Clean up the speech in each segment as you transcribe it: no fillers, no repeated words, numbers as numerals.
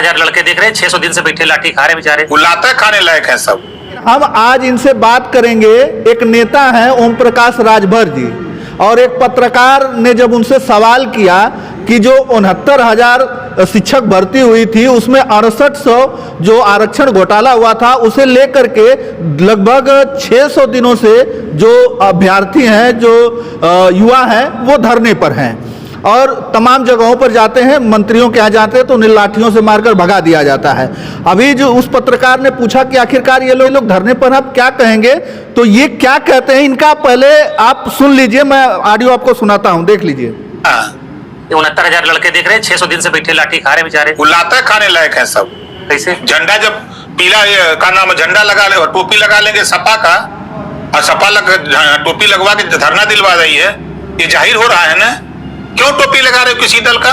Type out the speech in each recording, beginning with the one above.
69,000 लड़के देख रहे हैं, 600 दिन से बैठे लाठी खा रहे बेचारे। लाता खाने लायक है सब। हम आज इनसे बात करेंगे। एक नेता हैं ओम प्रकाश राजभर जी, और एक पत्रकार ने जब उनसे सवाल किया कि जो 69,000 शिक्षक भर्ती हुई थी उसमें 6800 जो आरक्षण घोटाला हुआ था उसे लेकर के लगभग 600 दिनों से जो अभ्यर्थी हैं, जो युवा हैं, वो धरने पर हैं और तमाम जगहों पर जाते हैं, मंत्रियों के यहाँ जाते हैं तो उन्हें लाठियों से मारकर भगा दिया जाता है। अभी जो उस पत्रकार ने पूछा कि आखिरकार ये लोग धरने पर आप क्या कहेंगे, तो ये क्या कहते हैं इनका पहले आप सुन लीजिए, मैं ऑडियो आपको सुनाता हूँ, देख लीजिए। 69,000 लड़के देख रहे हैं, 600 दिन से बैठे लाठी खा रहे बेचारे। लाता खाने लायक है सब। कैसे? झंडा जब पीला का नाम झंडा लगा ले और टोपी लगा लेंगे सपा का, और सपा टोपी लगवा के धरना दिलवा रही है, ये जाहिर हो रहा है ना। क्यों टोपी लगा रहे हो किसी दल का?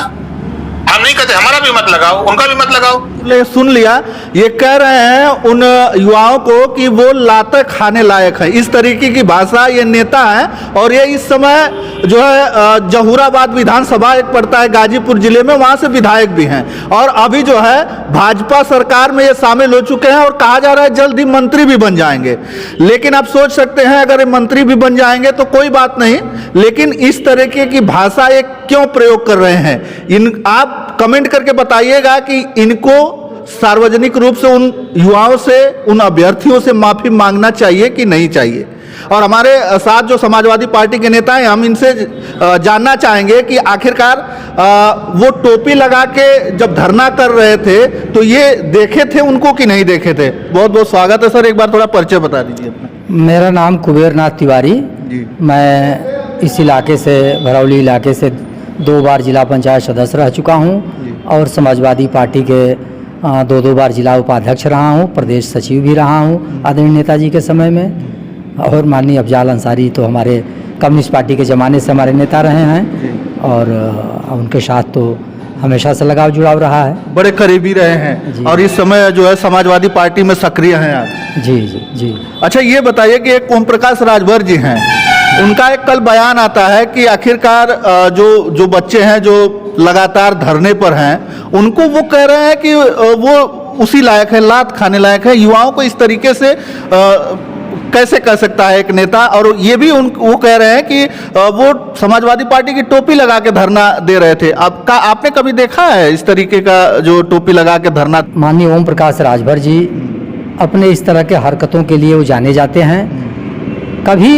हम नहीं कहते हमारा भी मत लगाओ, उनका भी मत लगाओ। सुन लिया, ये कह रहे हैं उन युवाओं को कि वो लाते खाने लायक है, इस तरीके की भाषा ये नेता है। और ये इस समय जो है जहूराबाद विधानसभा एक पड़ता है गाजीपुर जिले में, वहां से विधायक भी हैं और अभी जो है भाजपा सरकार में ये शामिल हो चुके हैं और कहा जा रहा है जल्द ही मंत्री भी बन जाएंगे। लेकिन आप सोच सकते हैं अगर ये मंत्री भी बन जाएंगे तो कोई बात नहीं, लेकिन इस तरीके की भाषा ये क्यों प्रयोग कर रहे हैं? आप कमेंट करके बताइएगा कि इनको सार्वजनिक रूप से उन युवाओं से, उन अभ्यर्थियों से माफी मांगना चाहिए कि नहीं चाहिए। और हमारे साथ जो समाजवादी पार्टी के नेता हैं, हम इनसे जानना चाहेंगे कि आखिरकार वो टोपी लगा के जब धरना कर रहे थे तो ये देखे थे उनको कि नहीं देखे थे। बहुत बहुत स्वागत है सर, एक बार थोड़ा परिचय बता दीजिए अपना। मेरा नाम कुबेरनाथ तिवारी जी। मैं इस इलाके से, भरौली इलाके से 2 बार जिला पंचायत सदस्य रह चुका हूं और समाजवादी पार्टी के 2 बार जिला उपाध्यक्ष रहा हूं, प्रदेश सचिव भी रहा हूं आदरणीय नेताजी के समय में। और माननीय अफजाल अंसारी तो हमारे कम्युनिस्ट पार्टी के ज़माने से हमारे नेता रहे हैं और उनके साथ तो हमेशा से लगाव जुड़ाव रहा है, बड़े करीबी रहे हैं और इस समय जो है समाजवादी पार्टी में सक्रिय हैं आप। जी जी जी। अच्छा, ये बताइए कि एक ओम प्रकाश राजभर जी हैं, उनका एक कल बयान आता है कि आखिरकार जो बच्चे हैं जो लगातार धरने पर हैं, उनको वो कह रहे हैं कि वो उसी लायक है, लात खाने लायक है। युवाओं को इस तरीके से कैसे कह सकता है एक नेता? और ये भी वो कह रहे हैं कि वो समाजवादी पार्टी की टोपी लगा के धरना दे रहे थे। आपने कभी देखा है इस तरीके का जो टोपी लगा के धरना? माननीय ओम प्रकाश राजभर जी अपने इस तरह के हरकतों के लिए वो जाने जाते हैं। कभी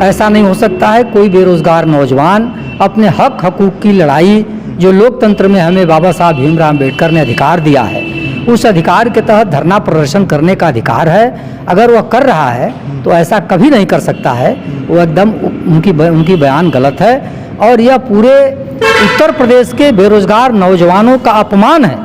ऐसा नहीं हो सकता है कोई बेरोजगार नौजवान अपने हक हकूक की लड़ाई, जो लोकतंत्र में हमें बाबा साहब भीमराव अम्बेडकर ने अधिकार दिया है, उस अधिकार के तहत धरना प्रदर्शन करने का अधिकार है, अगर वह कर रहा है तो ऐसा कभी नहीं कर सकता है। वो एकदम उनकी बयान गलत है और यह पूरे उत्तर प्रदेश के बेरोजगार नौजवानों का अपमान है।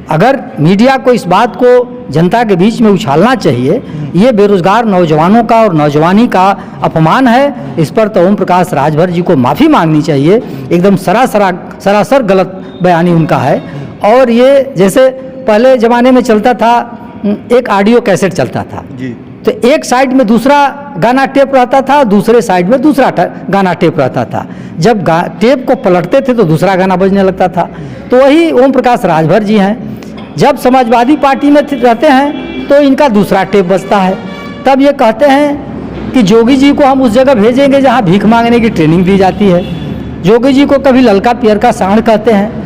अगर मीडिया को इस बात को जनता के बीच में उछालना चाहिए, ये बेरोजगार नौजवानों का और नौजवानी का अपमान है, इस पर तो ओम प्रकाश राजभर जी को माफ़ी मांगनी चाहिए। एकदम सरासर गलत बयानी उनका है। और ये जैसे पहले ज़माने में चलता था, एक ऑडियो कैसेट चलता था जी, तो एक साइड में दूसरा गाना टेप रहता था, दूसरे साइड में दूसरा गाना टेप रहता था। जब टेप को पलटते थे तो दूसरा गाना बजने लगता था। तो वही ओम प्रकाश राजभर जी हैं, जब समाजवादी पार्टी में रहते हैं तो इनका दूसरा टेप बजता है। तब ये कहते हैं कि जोगी जी को हम उस जगह भेजेंगे जहाँ भीख मांगने की ट्रेनिंग दी जाती है। जोगी जी को कभी ललका पियर का सांड कहते हैं।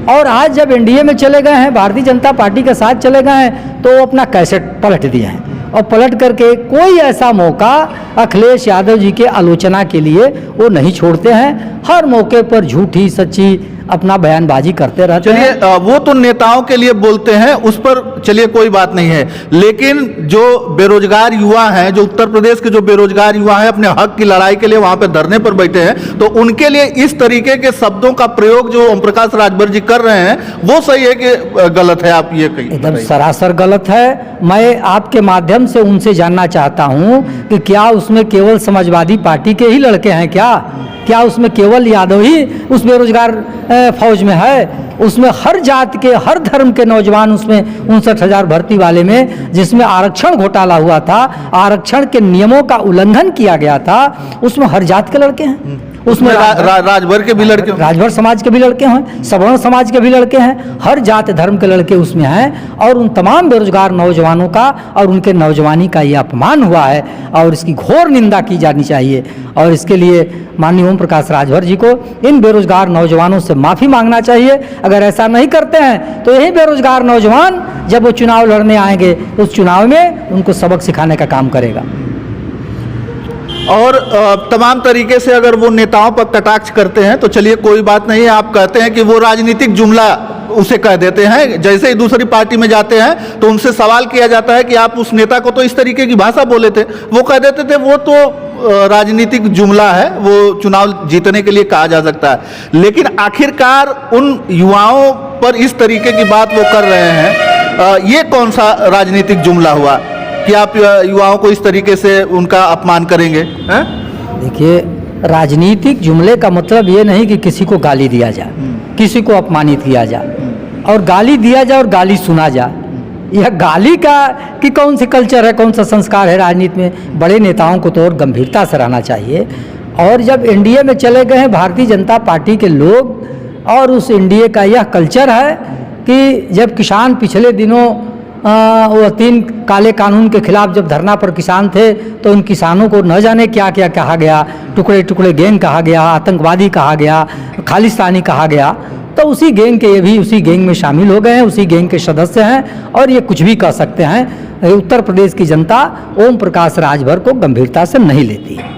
और आज जब एनडीए में चले गए हैं, भारतीय जनता पार्टी के साथ चले गए हैं, तो अपना कैसेट पलट दिए हैं और पलट करके कोई ऐसा मौका अखिलेश यादव जी के आलोचना के लिए वो नहीं छोड़ते हैं। हर मौके पर झूठी सच्ची अपना बयानबाजी करते रहते हैं। चलिए, वो तो नेताओं के लिए बोलते हैं, उस पर चलिए कोई बात नहीं है, लेकिन जो बेरोजगार युवा हैं, जो उत्तर प्रदेश के जो बेरोजगार युवा हैं, अपने हक की लड़ाई के लिए वहां पे धरने पर बैठे हैं, तो उनके लिए इस तरीके के शब्दों का प्रयोग जो ओम प्रकाश राजभर जी कर रहे हैं वो सही है कि गलत है? आप ये कहिए। एकदम सरासर गलत है। मैं आपके माध्यम से उनसे जानना चाहता हूं कि क्या उसमें केवल समाजवादी पार्टी के ही लड़के हैं? क्या उसमें केवल यादव ही उस बेरोजगार फौज में है? उसमें हर जात के, हर धर्म के नौजवान उसमें 59,000 भर्ती वाले में, जिसमें आरक्षण घोटाला हुआ था, आरक्षण के नियमों का उल्लंघन किया गया था, उसमें हर जात के लड़के हैं। उसमें राजभर के भी लड़के होंगे। राजभर समाज के भी लड़के हैं, सवर्ण समाज के भी लड़के हैं, हर जाति धर्म के लड़के उसमें हैं। और उन तमाम बेरोजगार नौजवानों का और उनके नौजवानी का ये अपमान हुआ है और इसकी घोर निंदा की जानी चाहिए। और इसके लिए माननीय ओम प्रकाश राजभर जी को इन बेरोजगार नौजवानों से माफ़ी मांगना चाहिए। अगर ऐसा नहीं करते हैं तो यही बेरोजगार नौजवान जब वो चुनाव लड़ने आएंगे तो उस चुनाव में उनको सबक सिखाने का काम करेगा। और तमाम तरीके से अगर वो नेताओं पर कटाक्ष करते हैं तो चलिए कोई बात नहीं, आप कहते हैं कि वो राजनीतिक जुमला उसे कह देते हैं। जैसे ही दूसरी पार्टी में जाते हैं तो उनसे सवाल किया जाता है कि आप उस नेता को तो इस तरीके की भाषा बोले थे, वो कह देते थे वो तो राजनीतिक जुमला है, वो चुनाव जीतने के लिए कहा जा सकता है। लेकिन आखिरकार उन युवाओं पर इस तरीके की बात वो कर रहे हैं, ये कौन सा राजनीतिक जुमला हुआ कि आप युवाओं को इस तरीके से उनका अपमान करेंगे? देखिए, राजनीतिक जुमले का मतलब ये नहीं कि किसी को गाली दिया जाए, किसी को अपमानित किया जाए और गाली दिया जाए और गाली सुना जाए। यह गाली का कि कौन सी कल्चर है, कौन सा संस्कार है राजनीति में। बड़े नेताओं को तो और गंभीरता से रहना चाहिए। और जब एनडीए में चले गए हैं भारतीय जनता पार्टी के लोग और उस एनडीए का यह कल्चर है कि जब किसान पिछले दिनों वो 3 काले कानून के खिलाफ जब धरना पर किसान थे तो उन किसानों को न जाने क्या क्या कहा गया, टुकड़े टुकड़े गैंग कहा गया, आतंकवादी कहा गया, खालिस्तानी कहा गया। तो उसी गैंग के ये भी उसी गैंग में शामिल हो गए हैं, उसी गैंग के सदस्य हैं और ये कुछ भी कह सकते हैं। उत्तर प्रदेश की जनता ओम प्रकाश राजभर को गंभीरता से नहीं लेती है।